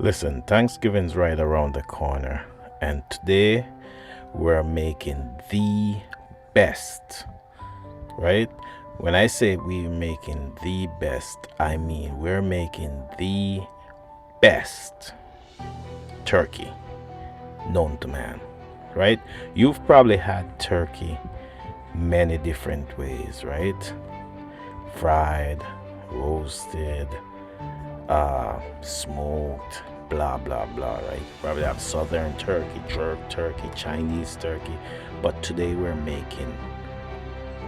Listen, Thanksgiving's right around the corner, and today we're making the best, right? When I say we're making the best, I mean we're making the best turkey known to man, right? You've probably had turkey many different ways, right? Fried, roasted, smoked, blah blah blah, right? Probably have southern turkey, jerk turkey, Chinese turkey, but today we're making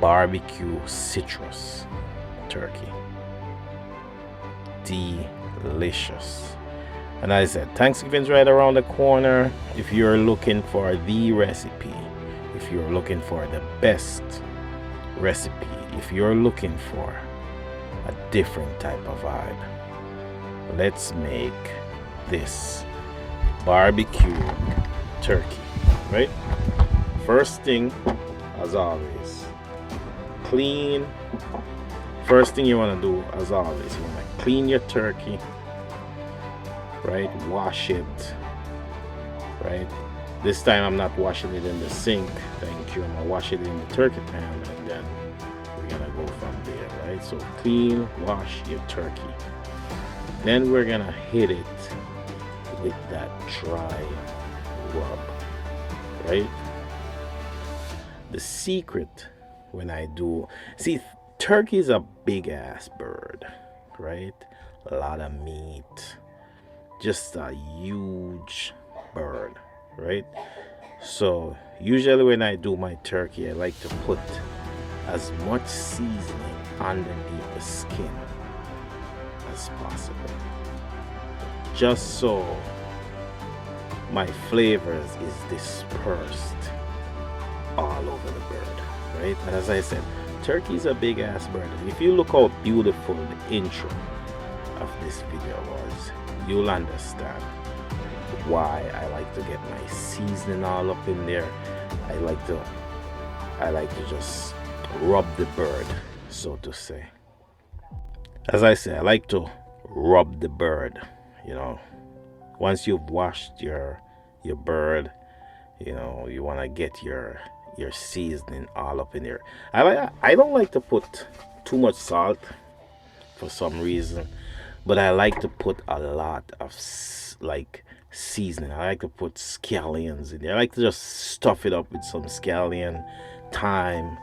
barbecue citrus turkey. Delicious. And as I said, Thanksgiving's right around the corner. If you're looking for the recipe, if you're looking for the best recipe, if you're looking for a different type of vibe, let's make this barbecue turkey, right? First thing, as always, clean. First thing you want to do, as always, you want to clean your turkey, right? Wash it, right? This time I'm not washing it in the sink, thank you. I'm gonna wash it in the turkey pan, and then we're gonna go from there, right? So clean, wash your turkey. Then we're gonna hit it with that dry rub, right? The secret when I do, see, turkey is a big ass bird, right? A lot of meat, just a huge bird, right? So usually when I do my turkey, I like to put as much seasoning underneath the skin as possible, just so my flavors is dispersed all over the bird, right? And as I said, turkey is a big ass bird. If you look how beautiful the intro of this video was, you'll understand why I like to get my seasoning all up in there. I like to just rub the bird, so to say. As I say, I like to rub the bird, you know. Once you've washed your bird, you know, you want to get your seasoning all up in there. I don't like to put too much salt for some reason, but I like to put a lot of like seasoning. I like to put scallions in there. I like to just stuff it up with some scallion, thyme,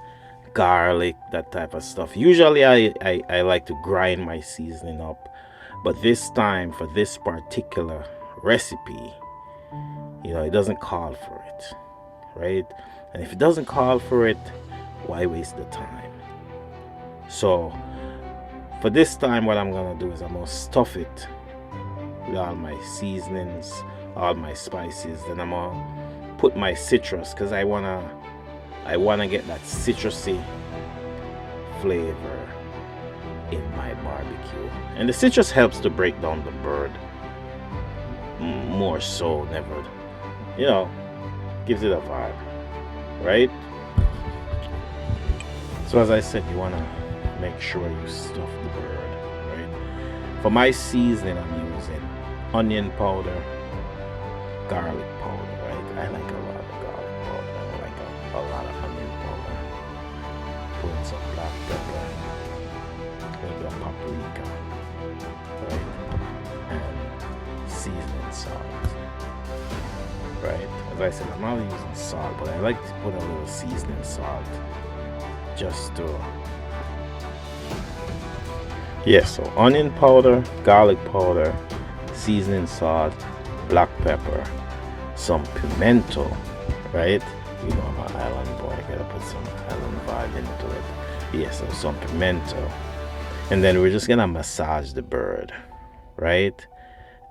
garlic, that type of stuff. Usually I like to grind my seasoning up, but this time for this particular recipe, you know, it doesn't call for it, right? And if it doesn't call for it, why waste the time? So for this time, what I'm gonna do is I'm gonna stuff it with all my seasonings, all my spices. Then I'm gonna put my citrus, because I wanna get that citrusy flavor in my barbecue. And the citrus helps to break down the bird more so, never, you know, gives it a vibe, right? So as I said, you want to make sure you stuff the bird, right? For my seasoning, I'm using onion powder, garlic powder, right? I like a lot of garlic powder. I like a lot of onion powder. Put some black pepper, a little bit of paprika, right? And seasoning salt, right? As I said, I'm not using salt, but I like to put a little seasoning salt just to, yeah. So onion powder, garlic powder, seasoning salt, black pepper, some pimento, right? You know, I'm an island boy, I gotta put some island vibe into it. Yeah, so some pimento. And then we're just gonna massage the bird, right?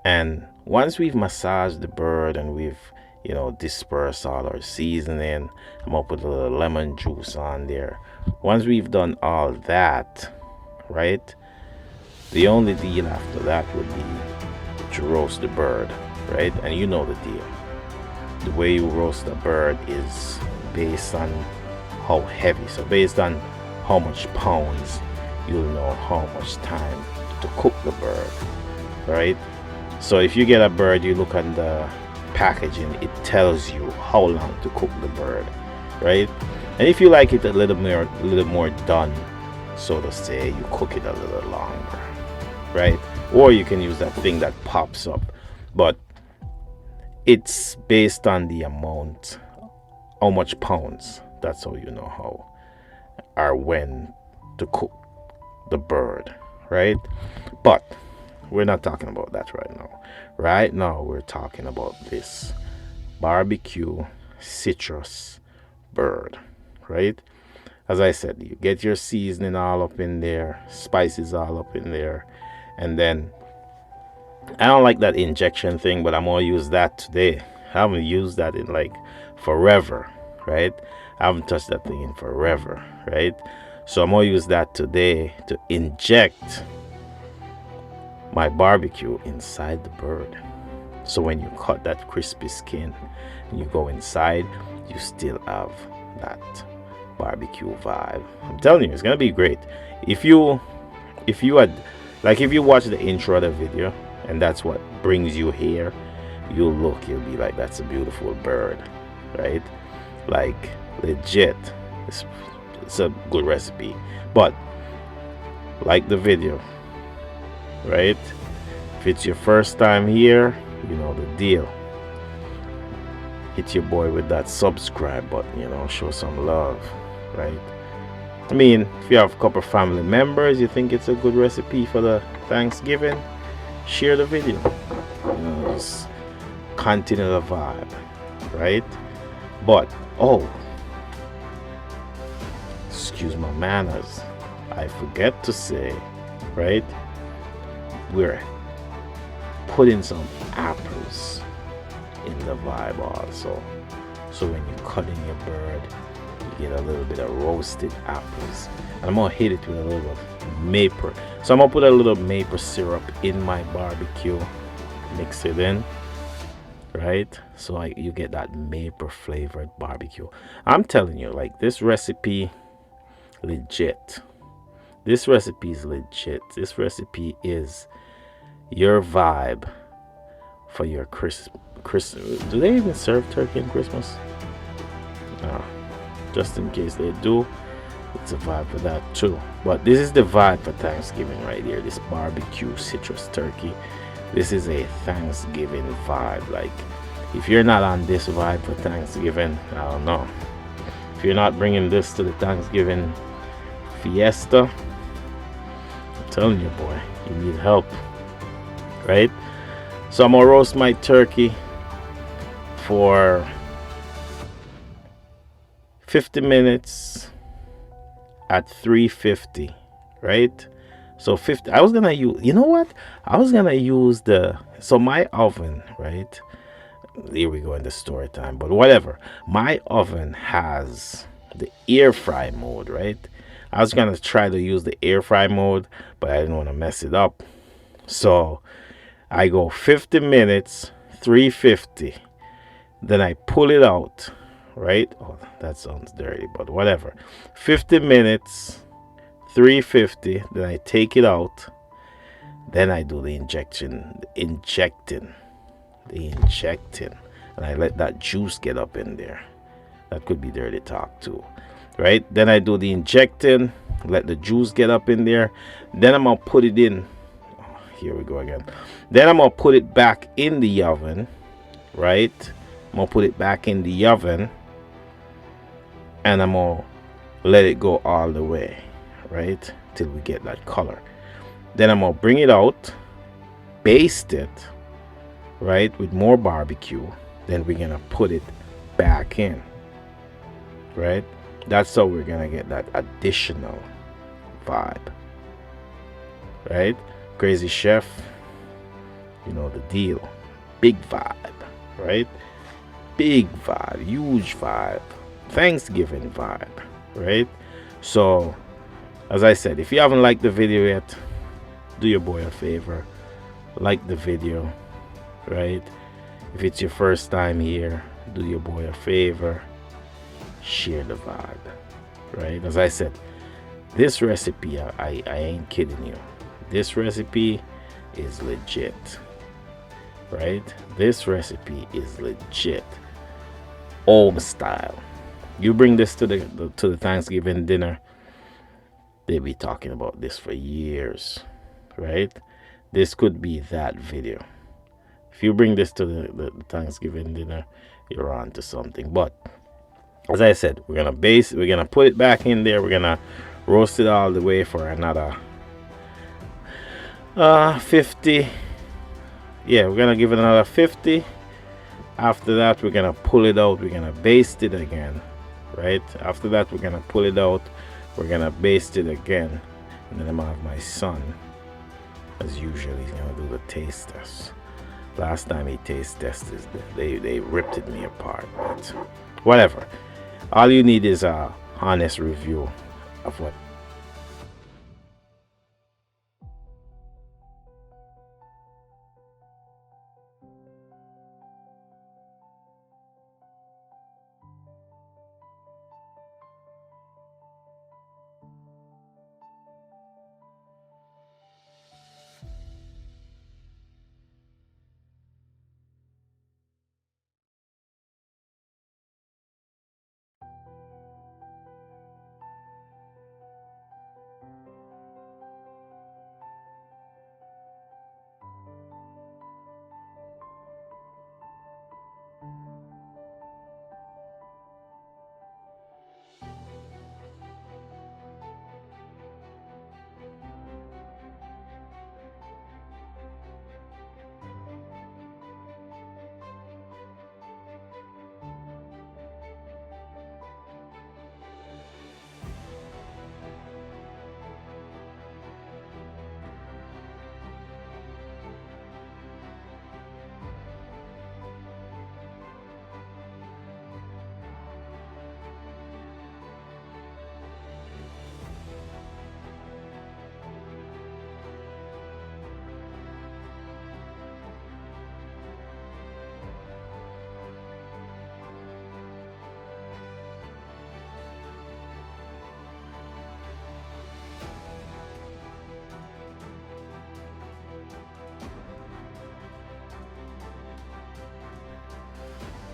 And once we've massaged the bird and we've, you know, dispersed all our seasoning, I'm gonna put a little lemon juice on there. Once we've done all that, right, the only deal after that would be to roast the bird, right? And you know the deal. The way you roast the bird is based on how heavy. So based on how much pounds, you'll know how much time to cook the bird, right? So if you get a bird, you look on the packaging, it tells you how long to cook the bird, right? And if you like it a little more done, so to say, you cook it a little longer, right? Or you can use that thing that pops up, but it's based on the amount, how much pounds. That's how you know how or when to cook the bird, right? But we're not talking about that right now. Right now we're talking about this barbecue citrus bird, right? As I said, you get your seasoning all up in there, spices all up in there, and then I don't like that injection thing, but I'm gonna use that today. I haven't used that in like forever, right? I haven't touched that thing in forever, right? So I'm gonna use that today to inject my barbecue inside the bird. So when you cut that crispy skin and you go inside, you still have that barbecue vibe. I'm telling you, it's gonna be great. If you had, like, if you watch the intro of the video and that's what brings you here, you'll be like, that's a beautiful bird, right? Like, legit, it's a good recipe. But like the video, right? If it's your first time here, you know the deal. Hit your boy with that subscribe button, show some love, right? I mean, if you have a couple family members, you think it's a good recipe for the Thanksgiving, share the video. Just continue the vibe, right? But excuse my manners, I forget to say, right? We're putting some apples in the vibe also. So when you cut in your bird, you get a little bit of roasted apples. And I'm gonna hit it with a little maple. So I'm gonna put a little maple syrup in my barbecue, mix it in, right? So you get that maple flavored barbecue. I'm telling you, like, this recipe, legit. This recipe is legit. This recipe is your vibe for your Christmas. Do they even serve turkey in Christmas? No. Just in case they do, it's a vibe for that too. But this is the vibe for Thanksgiving right here. This barbecue citrus turkey. This is a Thanksgiving vibe. Like, if you're not on this vibe for Thanksgiving, I don't know. If you're not bringing this to the Thanksgiving fiesta, I'm telling you, boy, you need help, right? So I'm gonna roast my turkey for 50 minutes at 350, right? So 50, I was gonna use, you know what? I was gonna use my oven, right? Here we go in the story time, but whatever. My oven has the air fry mode, right? I was gonna try to use the air fry mode, but I didn't want to mess it up. So I go 50 minutes, 350. Then I pull it out, right? Oh, that sounds dirty, but whatever. 50 minutes, 350. Then I take it out. Then I do the injecting. And I let that juice get up in there. That could be dirty talk too, right? Then I do the injecting, let the juice get up in there. Then I'm gonna put it in. Here we go again. Then I'm gonna put it back in the oven, right? I'm gonna put it back in the oven, and I'm gonna let it go all the way, right, till we get that color. Then I'm gonna bring it out, baste it, right, with more barbecue. Then we're gonna put it back in, right? That's how we're gonna get that additional vibe, right? Crazy chef, you know the deal. Big vibe, right? Big vibe, huge vibe, Thanksgiving vibe, right? So as I said, if you haven't liked the video yet, do your boy a favor, like the video, right? If it's your first time here, do your boy a favor, share the vibe, right? As I said, this recipe, I ain't kidding you, this recipe is legit. right? This recipe is legit, home style. You bring this to the Thanksgiving dinner, they'll be talking about this for years, right? This could be that video. If you bring this to the Thanksgiving dinner, you're on to something. But as I said, we're gonna put it back in there. We're gonna roast it all the way for another 50. Yeah, we're gonna give it another 50. After that, we're gonna pull it out. We're gonna baste it again, right? After that, we're gonna pull it out. We're gonna baste it again, and then I'm gonna have my son, as usual, he's gonna do the taste test. Last time he taste tested, they ripped me apart, but whatever. All you need is a honest review of what.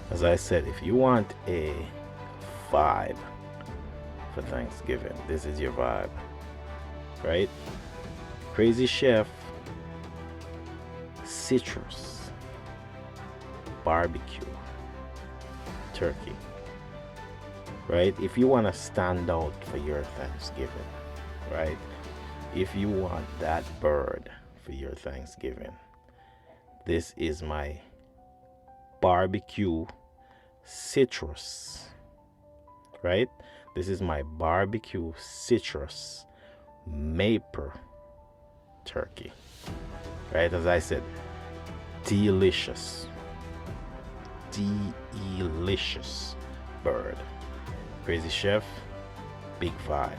As I said, if you want a vibe for Thanksgiving, this is your vibe, right? Crazy Chef, citrus, barbecue, turkey, right? If you want to stand out for your Thanksgiving, right? If you want that bird for your Thanksgiving, this is my barbecue citrus, right? This is my barbecue citrus maple turkey, right? As I said, delicious bird. Crazy Chef, big vibe.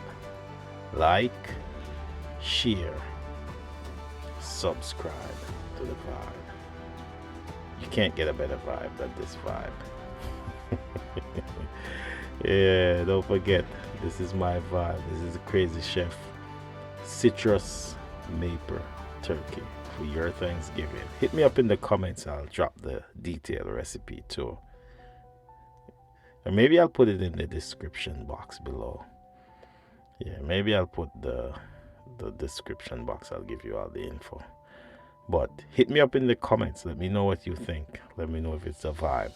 Like, share, subscribe to the vibe. You can't get a better vibe than this vibe. Yeah, don't forget, this is my vibe. This is a Crazy Chef citrus maple turkey for your Thanksgiving. Hit me up in the comments. I'll drop the detailed recipe too. And maybe I'll put it in the description box below. Yeah, maybe I'll put the description box. I'll give you all the info. But hit me up in the comments. Let me know what you think. Let me know if it's a vibe.